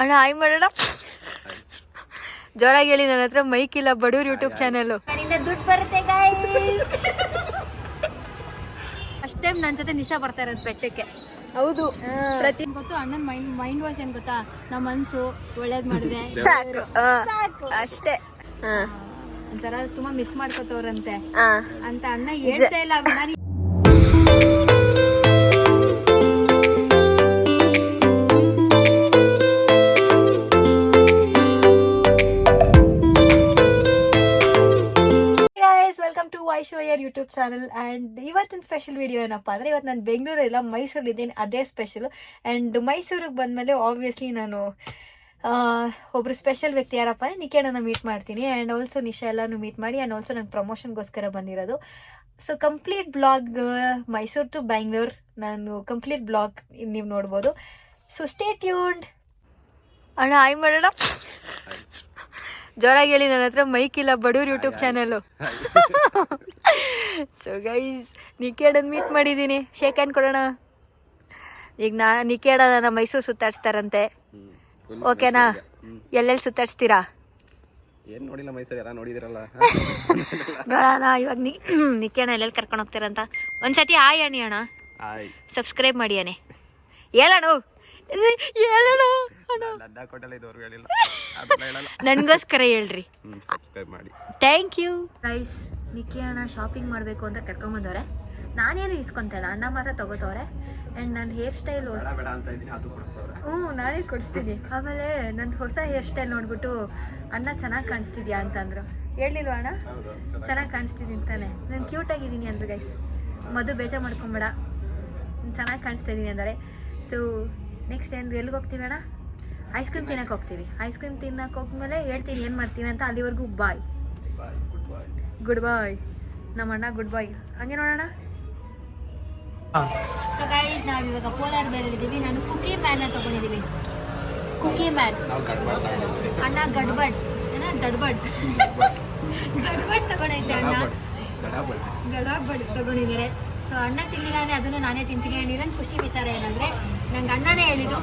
ಅಣ್ಣ ಹಾಯ್ ಮಾಡೋಣ. ಜೋರಾಗಿ ಹೇಳಿ, ನನ್ನ ಹತ್ರ ಮೈಕ್ ಇಲ್ಲ, ಬಡೂರ್ ಯೂಟ್ಯೂಬ್ ಚಾನಲ್. ನನ್ನಿಂದ ದುಡ್ಡು ಬರುತ್ತೆ ಗೈಸ್. ಫಸ್ಟ್ ಟೈಮ್ ನನ್ನ ಜೊತೆ ನಿಶಾ ಬರ್ತಾ ಇರೋದು ಬೆಟ್ಟಕ್ಕೆ. ಹೌದು, ಪ್ರತಿ ಗೊತ್ತು ಅಣ್ಣನ ಮೈಂಡ್ ವಾಶ್ ಏನ್ ಗೊತ್ತಾ, ನಮ್ಮ ಮನ್ಸು ಒಳ್ಳೇದ್ ಮಾಡಿದೆ ಸಾಕು ಅಷ್ಟೇ. ಒಂಥರ ತುಂಬಾ ಮಿಸ್ ಮಾಡ್ಕೋತವ್ರಂತೆ ಅಂತ ಅಣ್ಣ ಹೇಳ್ತಾ ಇಲ್ಲ. ನಾನು ವೈಶೋಯರ್ ಯೂಟ್ಯೂಬ್ ಚಾನಲ್. ಆ್ಯಂಡ್ ಇವತ್ತಿನ ಸ್ಪೆಷಲ್ ವಿಡಿಯೋ ಏನಪ್ಪ ಅಂದರೆ, ಇವತ್ತು ನಾನು ಬೆಂಗಳೂರಿಲ್ಲ ಮೈಸೂರಲ್ಲಿದ್ದೀನಿ, ಅದೇ ಸ್ಪೆಷಲು. ಆ್ಯಂಡ್ ಮೈಸೂರಿಗೆ ಬಂದಮೇಲೆ ಆಬ್ವಿಯಸ್ಲಿ ನಾನು ಒಬ್ಬರು ಸ್ಪೆಷಲ್ ವ್ಯಕ್ತಿ ಯಾರಪ್ಪ ಅಂದರೆ ನಿಖೇಳನ್ನ ಮೀಟ್ ಮಾಡ್ತೀನಿ. ಆ್ಯಂಡ್ ಆಲ್ಸೋ ನಿಶಾ ಎಲ್ಲನೂ ಮೀಟ್ ಮಾಡಿ. ಆ್ಯಂಡ್ ಆಲ್ಸೋ ನಂಗೆ ಪ್ರಮೋಷನ್ಗೋಸ್ಕರ ಬಂದಿರೋದು. So complete blog Mysuru to Bangalore, ನಾನು ಕಂಪ್ಲೀಟ್ ಬ್ಲಾಗ್ ನೀವು ನೋಡ್ಬೋದು. So stay tuned. ಅಣ್ಣ ಹಾಯ್ ಮಾಡೋಣ. ಜೋರಾಗಿ ಹೇಳಿ, ನನ್ನ ಹತ್ರ ಮೈಕ್ ಇಲ್ಲ, Badur YouTube channel. So guys, ನಿಖೇಡನ್ ಮೀಟ್ ಮಾಡಿದ್ದೀನಿ. ಶೇಕ್ ಹ್ಯಾಂಡ್ ಕೊಡೋಣ. ಈಗ ನಿಖೇಡ ನನ್ನ ಮೈಸೂರು ಸುತ್ತಾಡ್ಸ್ತಾರಂತೆ. ಓಕೆನಾ? ಎಲ್ಲೆಲ್ಲಿ ಸುತ್ತಾಡ್ಸ್ತೀರಾ? ಏನು ನೋಡಿಲ್ಲ, ಮೈಸೂರು ಎಲ್ಲ ನೋಡಿದಿರಲ್ಲ. ನೋಡೋಣ ಇವಾಗ ನಿಖೇಣ ಎಲ್ಲೆಲ್ಲಿ ಕರ್ಕೊಂಡು ಹೋಗ್ತಾರಂತ. ಒಂದ್ಸತಿ ಹಾಯ್ ಅಣಿ ಅಣ್ಣ, ಸಬ್ಸ್ಕ್ರೈಬ್ ಮಾಡಿ ಅಣೆ. ಹೇಳೋಣ ಹೇಳೋಣ ನನಗೋಸ್ಕರ ಹೇಳ್ರಿ. Thank you guys. ನಿಕ್ಕಿ ಅಣ್ಣ ಶಾಪಿಂಗ್ ಮಾಡಬೇಕು ಅಂತ ಕರ್ಕೊಂಬಂದವ್ರೆ. ನಾನೇನು ಇಸ್ಕೊಂತಲ್ಲ, ಅಣ್ಣ ಮಾತ್ರ ತಗೋತವ್ರೆ. ಆ್ಯಂಡ್ ನನ್ನ ಹೇರ್ ಸ್ಟೈಲ್ ನಾನೇ ಕೊಡಿಸ್ತೀನಿ. ಆಮೇಲೆ ನನ್ನ ಹೊಸ ಹೇರ್ ಸ್ಟೈಲ್ ನೋಡ್ಬಿಟ್ಟು ಅಣ್ಣ ಚೆನ್ನಾಗಿ ಕಾಣಿಸ್ತಿದ್ಯಾ ಅಂತಂದ್ರು. ಹೇಳಿಲ್ವ ಅಣ್ಣ? ಚೆನ್ನಾಗಿ ಕಾಣಿಸ್ತಿದ್ದೀನಿ ತಾನೆ, ನಾನು ಕ್ಯೂಟಾಗಿದ್ದೀನಿ ಅಂದರು ಗೈಸ್. ಮದು ಬೇಜಾರು ಮಾಡ್ಕೊಂಬೇಡ, ಚೆನ್ನಾಗಿ ಕಾಣಿಸ್ತಾ ಇದ್ದೀನಿ ಅಂದರೆ. ಸೊ ನೆಕ್ಸ್ಟ್ ಏನು ಎಲ್ಲಿಗೆ ಹೋಗ್ತೀವಿ ಅಣ್ಣ? ಐಸ್ ಕ್ರೀಮ್ ತಿನ್ನಕ್ಕೆ ಹೋಗ್ತೀವಿ. ಐಸ್ ಕ್ರೀಮ್ ತಿನ್ನಕ್ಕೆ ಹೋಗ್ಮೇಲೆ ಹೇಳ್ತೀನಿ ಏನು ಮಾಡ್ತೀವಿ ಅಂತ. ಅಲ್ಲಿವರೆಗೂ ಬಾಯ್, ಗುಡ್ ಬಾಯ್. ನಮ್ಮ ಅಣ್ಣ ಗುಡ್ ಬಾಯ್. ಹಂಗೆ ನೋಡೋಣ. ಸೊ ಗೈಸ್, ನಾವು ಇವಾಗ ಪೋಲಾರ್ ಬೇರ್ ಇದ್ದೀವಿ. ನಾನು ಕುಕಿ ಮ್ಯಾನ್ನ ತೊಗೊಂಡಿದ್ದೀವಿ. ಕುಕಿ ಮ್ಯಾನ್. ಅಣ್ಣ ಗಡ್ಬಡ್ ಏನ ದಡ್ಬಡ್ ಗಡ್ಬಡ್ ತೊಗೊಂಡೈತೆ ಅಣ್ಣ. ಗಡಬಡ್ ತೊಗೊಂಡಿದ್ದಾರೆ. ಸೊ ಅಣ್ಣ ತಿಂದಿದ್ದಾನೆ, ಅದನ್ನು ನಾನೇ ತಿಂತೀನಿ. ಆ್ಯಂಡ್ ಇದನ್ನು ಖುಷಿ ವಿಚಾರ ಏನಂದರೆ, ನಂಗೆ ಅಣ್ಣನೇ ಹೇಳಿದ್ದು,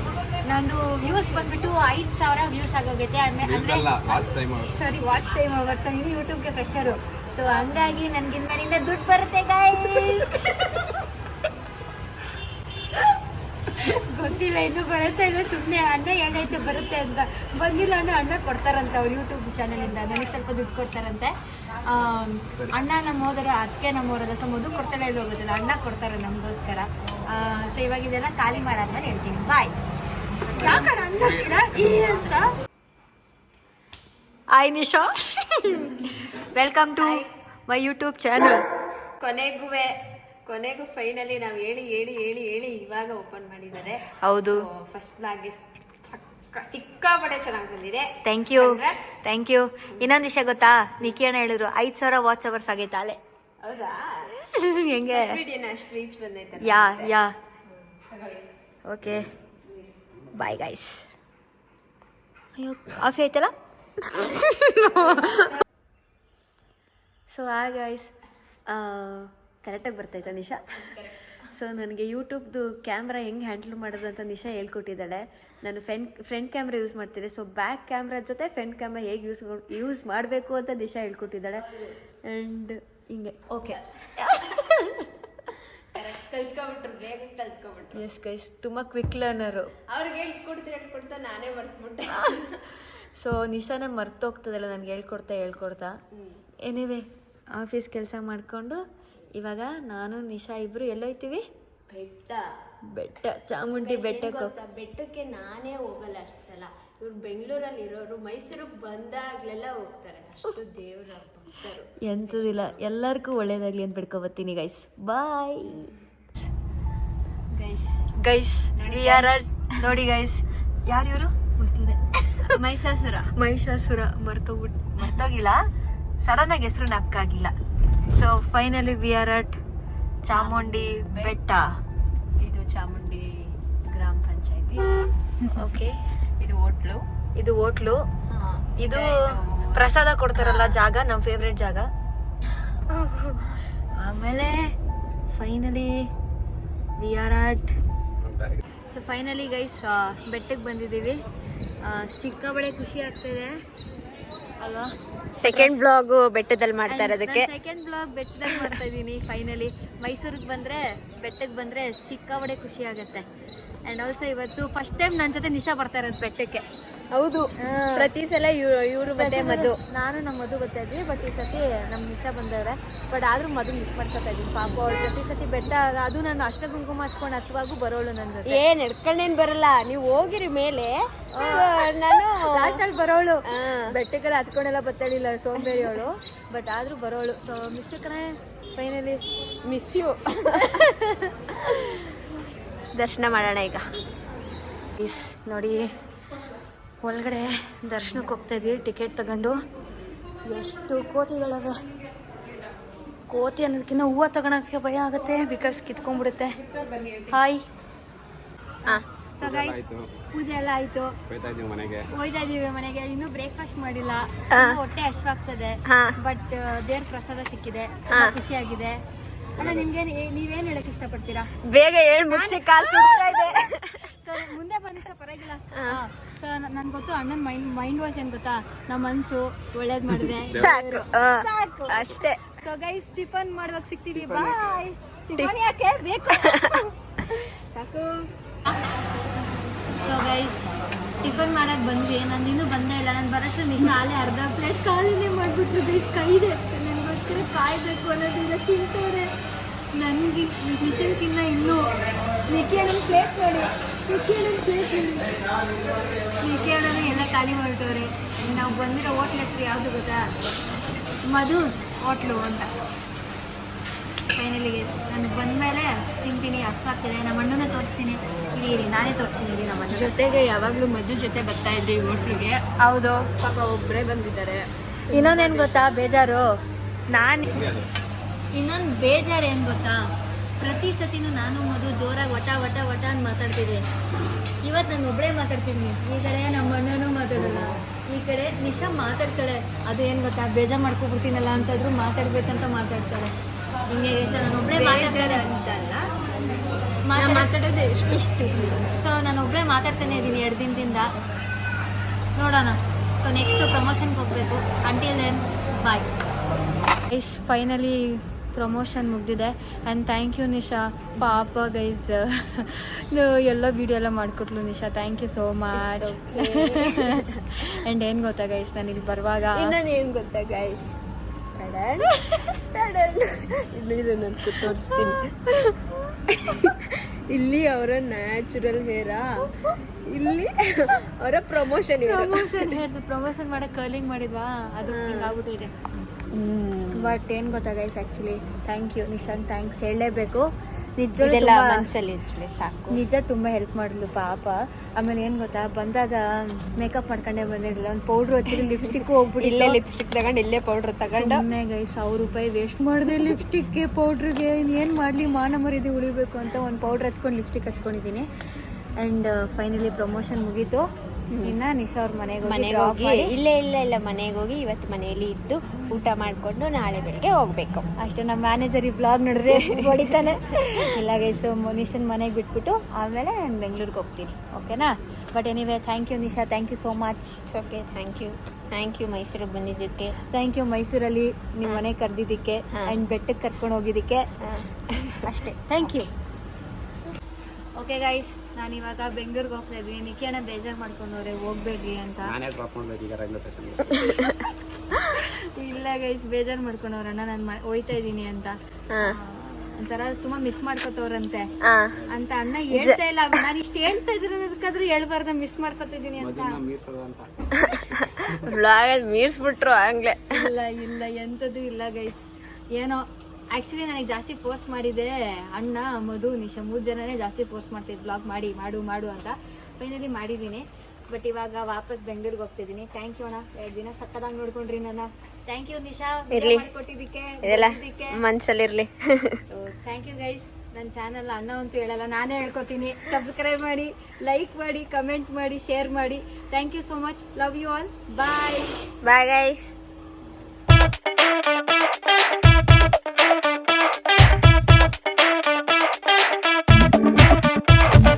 ನಂದು ವ್ಯೂಸ್ ಬಂದುಬಿಟ್ಟು 5,000 ವ್ಯೂಸ್ ಆಗೋಗೈತೆ. ಸಾರಿ, ವಾಚ್ ಟೈಮ್ ಅವರ್ಸ್. ಇದು ಯೂಟ್ಯೂಬ್ಗೆ ಫ್ರೆಶರು. ಸೊ ಹಂಗಾಗಿ ನನಗೆ ಇನ್ಮೇಲಿಂದ ದುಡ್ಡು ಬರುತ್ತೆ ಗೈಸ್. ಗೊತ್ತಿಲ್ಲ ಇನ್ನೂ ಬರುತ್ತೆ ಇಲ್ಲ, ಸುಮ್ಮನೆ ಅಣ್ಣ ಹೇಗೈತೆ ಬರುತ್ತೆ ಅಂತ. ಬಂದಿಲ್ಲ ಅನ್ನೋ ಅಣ್ಣ ಕೊಡ್ತಾರಂತೆ ಅವ್ರು ಯೂಟ್ಯೂಬ್ ಚಾನಲಿಂದ. ನನಗೆ ಸ್ವಲ್ಪ ದುಡ್ಡು ಕೊಡ್ತಾರಂತೆ. ಅಣ್ಣ ನಮ್ಮ ಹೋದರೆ ಅದಕ್ಕೆ ನಮ್ಮ ಹೋರಲ್ಲ. ಸೊ ಮದು ಕೊಡ್ತಾನೆ ಇಲ್ಲಿ ಹೋಗೋದಿಲ್ಲ, ಅಣ್ಣ ಕೊಡ್ತಾರೆ ನಮಗೋಸ್ಕರ. ಸೊ ಇವಾಗ ಇದೆಲ್ಲ ಖಾಲಿ ಮಾಡಾದ್ಮೇಲೆ ಹೇಳ್ತೀನಿ ಬಾಯ್. ಯಾಕಣ್ಣ ಅಂದ್ಬಿಡ್ತೀರಾ ಅಂತ. Hi Nisha, welcome to my YouTube channel. ಕೊನೆಗೂ ಫೈನಲಿ ನಾವು ಹೇಳಿ ಇವಾಗ ಓಪನ್ ಮಾಡಿದ್ದಾರೆ. ಹೌದು, ಫಸ್ಟ್ ಬ್ಲಾಗ್ ಸಿಕ್ಕಾಪಟ್ಟೆ ಚೆನ್ನಾಗಿ ಬಂದಿದೆ. Thank you. ಇನ್ನೊಂದು ವಿಷಯ ಗೊತ್ತಾ, ನಿಖಿ ಅಣ್ಣ ಹೇಳಿದ್ರು 5,000 ವಾಚ್ ಅವರ್ಸ್ ಆಗೈತೆ ಅಲೆ. ಹೌದಾ? ಹೆಂಗೆ ಅಷ್ಟು ರೀಚ್ ಬಂದೈತೆ. Yeah okay bye guys. ಅಯ್ಯೋ ಕಾಫಿ ಆಯ್ತಲ್ಲ. ಸೊ ಗೈಸ್, ಕರೆಕ್ಟಾಗಿ ಬರ್ತಾಯಿತ್ತು ನಿಶಾ. ಸೊ ನನಗೆ ಯೂಟ್ಯೂಬ್ದು ಕ್ಯಾಮ್ರಾ ಹೆಂಗೆ ಹ್ಯಾಂಡಲ್ ಮಾಡೋದು ಅಂತ ನಿಶಾ ಹೇಳ್ಕೊಟ್ಟಿದ್ದಾಳೆ. ನಾನು ಫ್ರಂಟ್ ಕ್ಯಾಮ್ರಾ ಯೂಸ್ ಮಾಡ್ತಿದ್ದೆ. ಸೊ ಬ್ಯಾಕ್ ಕ್ಯಾಮ್ರಾ ಜೊತೆ ಫ್ರಂಟ್ ಕ್ಯಾಮ್ರಾ ಹೇಗೆ ಯೂಸ್ ಮಾಡಬೇಕು ಅಂತ ನಿಶಾ ಹೇಳ್ಕೊಟ್ಟಿದ್ದಾಳೆ. ಆ್ಯಂಡ್ ಹಿಂಗೆ ಓಕೆ ಕಲ್ತ್ಕೊಬಿಟ್ರು, ಬೇಗ ಕಲ್ತ್ಕೊಬಿಟ್ರು. ಎಸ್ ಗೈಸ್, ತುಂಬ ಕ್ವಿಕ್ ಲರ್ನರು. ಅವ್ರಿಗೆ ಹೇಳ್ಕೊಡ್ತಾ ನಾನೇ ಮರ್ತುಬಿಟ್ಟೆ. ಸೊ ನಿಶಾನೇ ಮರ್ತೋಗ್ತದಲ್ಲ ನನಗೆ ಹೇಳ್ಕೊಡ್ತಾ. ಎನಿವೆ, ಆಫೀಸ್ ಕೆಲಸ ಮಾಡಿಕೊಂಡು ಇವಾಗ ನಾನು ನಿಶಾ ಇಬ್ಬರು ಎಲ್ಲೋಯ್ತೀವಿ? ಬೆಟ್ಟ ಚಾಮುಂಡಿ ಬೆಟ್ಟಕ್ಕೆ ನಾನೇ ಹೋಗಲ್ಲ ಅಷ್ಟು ಸಲ. ಇವ್ರು ಬೆಂಗಳೂರಲ್ಲಿ ಇರೋರು ಮೈಸೂರಿಗೆ ಬಂದಾಗ್ಲೆಲ್ಲ ಹೋಗ್ತಾರೆ. ಅಷ್ಟು ದೇವ್ರ ಭಕ್ತರು. ಎಂಥದಿಲ್ಲ, ಎಲ್ಲರಿಗೂ ಒಳ್ಳೇದಾಗಲಿ ಅಂತ ಬಿಡ್ಕೊಬತ್ತೀನಿ ಗೈಸ್. Bye guys. ನೋಡಿ ಗೈಸ್, ಯಾರು ಇವರು? ಮಹಿಷಾಸುರ. ಮರ್ತೋಗಿಲ್ಲ, ಸಡನ್ ಆಗಿ ಹೆಸರು ನಕ್ಕಾಗಿಲ್ಲ. So finally we are at Chamundi Betta. ಇದು ಚಾಮುಂಡಿ ಗ್ರಾಮ ಪಂಚಾಯತಿ. ಓಕೆ, ಇದು ಹೋಟ್ಲು. ಇದು ಪ್ರಸಾದ ಕೊಡ್ತಾರಲ್ಲ ಜಾಗ, ನಮ್ಮ ಫೇವ್ರೆಟ್ ಜಾಗ. ಆಮೇಲೆ finally we are at. So finally guys ಬೆಟ್ಟಕ್ಕೆ ಬಂದಿದ್ದೀವಿ. ಸಿಕ್ಕಾಬಳೆ ಖುಷಿ ಆಗ್ತಿದೆ ಅಲ್ವಾ. ಸೆಕೆಂಡ್ ಬ್ಲಾಗ್ ಬೆಟ್ಟದಲ್ಲಿ ಮಾಡ್ತಾ ಇರೋದಕ್ಕೆ. ಸೆಕೆಂಡ್ ಬ್ಲಾಗ್ ಬೆಟ್ಟದಲ್ಲಿ ಮಾಡ್ತಾ ಇದ್ದೀನಿ. ಫೈನಲಿ ಮೈಸೂರಿಗೆ ಬಂದರೆ ಬೆಟ್ಟಕ್ಕೆ ಬಂದರೆ ಸಿಕ್ಕಾಬಡೆ ಖುಷಿ ಆಗುತ್ತೆ. ಆ್ಯಂಡ್ ಆಲ್ಸೋ ಇವತ್ತು ಫಸ್ಟ್ ಟೈಮ್ ನನ್ನ ಜೊತೆ ನಿಶಾ ಬರ್ತಾ ಇರೋದು ಬೆಟ್ಟಕ್ಕೆ. ಹೌದು, ಪ್ರತಿ ಸಲ ಇವರು ಮತ್ತೆ ಮಧು, ನಾನು ನಮ್ಮ ಮಧು ಬರ್ತಾ ಇದ್ವಿ. ಬಟ್ ಈ ಸತಿ ನಮ್ಮ ನಿಶಾ ಬಂದವ್ರೆ. ಬಟ್ ಆದ್ರೂ ಮಧು ಮಿಸ್ ಮಾಡ್ಕೊತಾ ಇದ್ದೀನಿ ಪಾಪ. ಅವಳು ಪ್ರತಿ ಸತಿ ಬೆಟ್ಟ, ಅದು ನಾನು ಅಷ್ಟ ಕುಂಕುಮ ಹಚ್ಕೊಂಡು ಹತ್ತುವಾಗೂ ಬರೋಳು ನನ್ನ ಜೊತೆ. ನಡ್ಕೊಂಡೇನ್ ಬರಲ್ಲ, ನೀವು ಹೋಗಿರಿ ಮೇಲೆ. ನಾನು ಲಾಸ್ಟಲ್ಲಿ ಬರೋಳು, ಬೆಟ್ಟಕ್ಕೆಲ್ಲ ಹತ್ಕೊಂಡೆಲ್ಲ ಬರ್ತಾಳಿಲ್ಲ ಸೋಂಬೇರಿ ಅವಳು. ಬಟ್ ಆದ್ರೂ ಬರೋಳು. ಸೊ ಮಿಸ್ ಕಣೆ, ಫೈನಲಿ ಮಿಸ್ ಯು. ದರ್ಶನ ಮಾಡೋಣ ಈಗ. ನೋಡಿ ಒಳಗಡೆ ದರ್ಶನಕ್ಕೆ ಹೋಗ್ತಾ ಇದ್ವಿ ಟಿಕೆಟ್ ತಗೊಂಡು. ಎಷ್ಟು ಕೋತಿಗಳವೆ. ಕೋತಿ ಅನ್ನೋದಕ್ಕಿಂತ ಹೂವು ತಗೊಳಕ್ಕೆ ಭಯ ಆಗುತ್ತೆ, ಬಿಕಾಸ್ ಕಿತ್ಕೊಂಡ್ಬಿಡುತ್ತೆ. ಹಾಯ್. ಸೊ ಗೈಸ್, ಪೂಜೆ ಎಲ್ಲ ಆಯ್ತು, ಹೋಯ್ತಾ ಇದೀವಿ ಮನೆಗೆ. ಇನ್ನೂ ಬ್ರೇಕ್ಫಾಸ್ಟ್ ಮಾಡಿಲ್ಲ, ಹೊಟ್ಟೆ ಹಶ್ವಾಗ್ತದೆ. ಬಟ್ ದೇವ್ರ ಪ್ರಸಾದ ಸಿಕ್ಕಿದೆ, ಖುಷಿಯಾಗಿದೆ. ಅಣ್ಣ ನಿಮ್ಗೆ ನೀವೇನ್ ಹೇಳಕ್ ಇಷ್ಟಪಡ್ತೀರಾ? ಬೇಗ ಹೇಳಿ ಮುಗಿಸಿ ಕಾಲ್ ಸುಡ್ತಾ ಇದೆ. ಸೊ ಮುಂದೆ ಬಂದಿಷ್ಟ ಪರವಾಗಿಲ್ಲ. ಸೊ ನನ್ಗೆ ಗೊತ್ತು ಅಣ್ಣನ ಮೈಂಡ್ ವಾಶ್ ಏನ್ ಗೊತ್ತಾ, ನಮ್ಮ ಮನ್ಸು ಒಳ್ಳೇದ್ ಮಾಡಿದೆ ಸಾಕು, ಸಾಕು ಅಷ್ಟೇ. ಸೊ ಗೈಸ್, ಟಿಫನ್ ಮಾಡುವಾಗ ಸಿಗ್ತೀವಿ. ಬಾಯ್. ಟಿಫನ್ ಯಾಕೆ ಬೇಕು, ಸಾಕು. ಸೊ ಗೈಸ್, ಟಿಫನ್ ಮಾಡಕ್ ಬಂದ್ವಿ. ನಾನು ಇನ್ನೂ ಬಂದೇ ಇಲ್ಲ. ನಾನು ಬರೋಷ್ಟು ನಿಶಾ ಅಲ್ಲೇ ಅರ್ಧ ಪ್ಲೇಟ್ ಖಾಲಿನೇ ಮಾಡ್ಬಿಟ್ರು. ಗೈಸ್ ಕೈದೆ ನನಗೋಸ್ಕರ ಕಾಯ್ಬೇಕು ಅನ್ನೋದಿಲ್ಲ, ತಿಂತವ್ರೆ. ನನಗೆ ನಿಶಾಕ್ಕಿನ್ನ ಇನ್ನೂ ನಿಖಿ ಅಣ್ಣನ ಪ್ಲೇಟ್ ನೋಡಿ, ನಿಖಿ ಅಣ್ಣನ ಎಲ್ಲ ಖಾಲಿ ಹೊರಟವ್ರೆ. ನಾವು ಬಂದಿರೋ ಹೋಟ್ಲ್ ಹೆಸರು ಯಾವುದು ಗೊತ್ತಾ? ಮಧುಸ್ ಹೋಟ್ಲು ಅಂತ. ಫೈನಲಿ ಗೈಸ್, ನನಗೆ ಬಂದಮೇಲೆ ತಿಂತೀನಿ, ಹಸ್ವಾಗ್ತಿದೆ. ನಮ್ಮ ಅಣ್ಣನೇ ತೋರಿಸ್ತೀನಿ, ಇರಿ ನಾನೇ ತೋರಿಸ್ತೀನಿ ನಮ್ಮ ಅಣ್ಣ ಜೊತೆಗೆ. ಯಾವಾಗಲೂ ಮಧು ಜೊತೆ ಬರ್ತಾ ಇದ್ರಿ ಹೋಟ್ಲಿಗೆ. ಹೌದು, ಪಾಪ ಒಬ್ಬರೇ ಬಂದಿದ್ದಾರೆ. ಇನ್ನೊಂದೇನು ಗೊತ್ತಾ ಬೇಜಾರು? ಇನ್ನೊಂದು ಬೇಜಾರು ಏನು ಗೊತ್ತಾ, ಪ್ರತಿ ಸತಿನೂ ನಾನು ಮಧು ಜೋರಾಗಿ ವಟ ವಟ ವಟ ಅಂತ ಮಾತಾಡ್ತಿದ್ದೆ. ಇವತ್ತು ನಾನು ಒಬ್ಬಳೇ ಮಾತಾಡ್ತೀನಿ. ಈ ಕಡೆ ನಮ್ಮ ಅಣ್ಣನೂ ಮಾತಾಡಲ್ಲ, ಈ ಕಡೆ ನಿಶಾ ಮಾತಾಡ್ತಾಳೆ. ಅದು ಏನು ಗೊತ್ತಾ, ಬೇಜಾರು ಮಾಡ್ಕೊಬಿಡ್ತೀನಲ್ಲ ಅಂತಂದ್ರು ಮಾತಾಡ್ಬೇಕಂತ ಮಾತಾಡ್ತಾಳೆ. ಹಿಂಗೆ ನಾನು ಒಬ್ಬಳೇ ಮಾತಾಡೋದು ಇಷ್ಟು. ಸೊ ನಾನು ಒಬ್ಬಳೇ ಮಾತಾಡ್ತಾನೆ ಇದ್ದೀನಿ 2 ದಿನದಿಂದ. ನೋಡೋಣ. ಸೊ ನೆಕ್ಸ್ಟ್ ಪ್ರಮೋಷನ್ಗೆ ಹೋಗಬೇಕು. Until then bye. Guys, finally promotion ಮುಗ್ದಿದೆ. ಆ್ಯಂಡ್ ಥ್ಯಾಂಕ್ ಯು ನಿಶಾ, ಪಾಪ ಗೈಸ್. ಎಲ್ಲ ವೀಡಿಯೋ ಎಲ್ಲ ಮಾಡಿಕೊಟ್ಲು Nisha, thank you so much. And ಏನು ಗೊತ್ತಾ ಗೈಸ್, ನಾನು ಇಲ್ಲಿ ಬರುವಾಗ ಇನ್ನೊಂದು ಏನು ಗೊತ್ತಾ ಗೈಸ್, ನಾನು ತೋರಿಸ್ತೀನಿ. ಇಲ್ಲಿ ಅವರ ನ್ಯಾಚುರಲ್ ಹೇರಾ, ಇಲ್ಲಿ ಅವರ ಪ್ರಮೋಷನ್ ಪ್ರಮೋಷನ್ ಮಾಡಕ್ಕೆ ಕರ್ಲಿಂಗ್ ಮಾಡಿದ್ವಾ, ಅದು ಹಿಂಗೆ ಆಗ್ಬಿಟ್ಟಿದೆ. ಬಟ್ ಏನು ಗೊತ್ತಾ guys, actually thank you Nishank, thanks ಹೇಳಲೇಬೇಕು. ನಿಜ ಮನಸ್ಸಲ್ಲಿ ಸಾಕು. ನಿಜ ತುಂಬ ಹೆಲ್ಪ್ ಮಾಡಿದ್ಲು ಪಾಪ. ಆಮೇಲೆ ಏನು ಗೊತ್ತಾ, ಬಂದಾಗ ಮೇಕಪ್ ಮಾಡ್ಕೊಂಡೇ ಬಂದಿರಲಿಲ್ಲ. ಒಂದು ಪೌಡ್ರ್ ಹಚ್ಚಿದ್ರೆ ಲಿಪ್ಸ್ಟಿಕ್ ಹೋಗ್ಬಿಟ್ಟು ಇಲ್ಲೇ ಲಿಪ್ಸ್ಟಿಕ್ ತಗೊಂಡು ಇಲ್ಲೇ ಪೌಡ್ರ್ ತಗೊಂಡು ಸುಮ್ಮನೆ ಗೈಸ್ 1000 ರೂಪಾಯಿ ವೇಸ್ಟ್ ಮಾಡಿದೆ ಲಿಪ್ಸ್ಟಿಕ್ಗೆ, ಪೌಡ್ರಿಗೆ. ಇನ್ನೇನು ಮಾಡಲಿ, ಮಾನ ಮರ್ಯಾದೆ ಉಳಿಬೇಕು ಅಂತ ಒಂದು ಪೌಡ್ರ್ ಹಚ್ಕೊಂಡು ಲಿಪ್ಸ್ಟಿಕ್ ಹಚ್ಕೊಂಡಿದ್ದೀನಿ. ಆ್ಯಂಡ್ ಫೈನಲಿ ಪ್ರಮೋಷನ್ ಮುಗೀತು. ಇನ್ನು ನಿಶಾ ಅವ್ರ ಮನೆಗೆ ಹೋಗಿ ಇಲ್ಲ ಮನೆಗೆ ಹೋಗಿ ಇವತ್ತು ಮನೆಯಲ್ಲಿ ಇದ್ದು ಊಟ ಮಾಡಿಕೊಂಡು ನಾಳೆ ಬೆಳಿಗ್ಗೆ ಹೋಗ್ಬೇಕು ಅಷ್ಟೇ. ನಮ್ಮ ಮ್ಯಾನೇಜರ್ ಈ ಬ್ಲಾಗ್ ನೋಡಿದ್ರೆ ಹೊಡಿತಾನೆ. ಇಲ್ಲ ಗೈಸ್, ನಿಶನ್ ಮನೆಗೆ ಬಿಟ್ಬಿಟ್ಟು ಆಮೇಲೆ ನಾನು ಬೆಂಗಳೂರಿಗೆ ಹೋಗ್ತೀನಿ, ಓಕೆನಾ? But anyway, thank you Nisha, thank you so much. Okay, thank you ಮೈಸೂರಿಗೆ ಬಂದಿದ್ದಕ್ಕೆ. ಥ್ಯಾಂಕ್ ಯು ಮೈಸೂರಲ್ಲಿ ನಿಮ್ಮ ಮನೆಗೆ ಕರೆದಿದ್ದಕ್ಕೆ ಆ್ಯಂಡ್ ಬೆಟ್ಟಕ್ಕೆ ಕರ್ಕೊಂಡು ಹೋಗಿದ್ದಕ್ಕೆ. ಅಷ್ಟೇ, ಥ್ಯಾಂಕ್ ಯು. ಓಕೆ ಗೈಸ್, ನಾನು ಇವಾಗ ಬೆಂಗಳೂರಿಗೆ ಹೋಗ್ತಾ ಇದ್ದೀನಿ. ನಿಖಿ ಅಣ್ಣ ಬೇಜಾರು ಮಾಡ್ಕೊಂಡವ್ರೆ ಹೋಗ್ಬೇಡ್ರಿ ಅಂತ. ಇಲ್ಲ ಗೈಸ್, ಬೇಜಾರು ಮಾಡ್ಕೊಂಡವ್ರಣ್ಣ, ನಾನು ಹೋಯ್ತಾ ಇದ್ದೀನಿ ಅಂತ. ಒಂಥರ ತುಂಬಾ ಮಿಸ್ ಮಾಡ್ಕೋತವ್ರಂತೆ ಅಂತ ಅಣ್ಣ ಹೇಳ್ತಾ ಇಲ್ಲ. ನಾನು ಇಷ್ಟು ಹೇಳ್ತಾ ಇದ್ರದಕ್ಕಾದ್ರೂ ಹೇಳ್ಬಾರ್ದ ಮಿಸ್ ಮಾಡ್ಕೊತಿದ್ದೀನಿ ಅಂತ. ಮೀರ್ಸ್ಬಿಟ್ರು ಆಗ್ಲೇ. ಇಲ್ಲ ಎಂಥದ್ದು ಇಲ್ಲ ಗೈಸ್. ಏನೋ ಆ್ಯಕ್ಚುಲಿ ನನಗೆ ಜಾಸ್ತಿ ಫೋರ್ಸ್ ಮಾಡಿದೆ ಅಣ್ಣ, ಮಧು, ನಿಶಾ 3 ಜನನೇ ಜಾಸ್ತಿ ಫೋರ್ಸ್ ಮಾಡ್ತಿದ್ದು ಬ್ಲಾಗ್ ಮಾಡು ಅಂತ. ಫೈನಲಿ ಮಾಡಿದ್ದೀನಿ. ಬಟ್ ಇವಾಗ ವಾಪಸ್ ಬೆಂಗಳೂರಿಗೆ ಹೋಗ್ತಿದ್ದೀನಿ. ಥ್ಯಾಂಕ್ ಯು ಅಣ್ಣ, 2 ದಿನ ಸಕ್ಕದಾಗಿ ನೋಡ್ಕೊಂಡ್ರಿ ನನ್ನ. ಥ್ಯಾಂಕ್ ಯು ನಿಶಾ, ಕೊಟ್ಟಿದ್ದಕ್ಕೆ ಮನ್ಸಲ್ಲಿರ್ಲಿ. So thank you guys. ನನ್ನ ಚಾನಲ್ ಅಣ್ಣ ಅಂತೂ ಹೇಳಲ್ಲ, ನಾನೇ ಹೇಳ್ಕೊತೀನಿ. ಸಬ್ಸ್ಕ್ರೈಬ್ ಮಾಡಿ, ಲೈಕ್ ಮಾಡಿ, ಕಮೆಂಟ್ ಮಾಡಿ, ಶೇರ್ ಮಾಡಿ. Thank you so much. Love you all. Bye guys.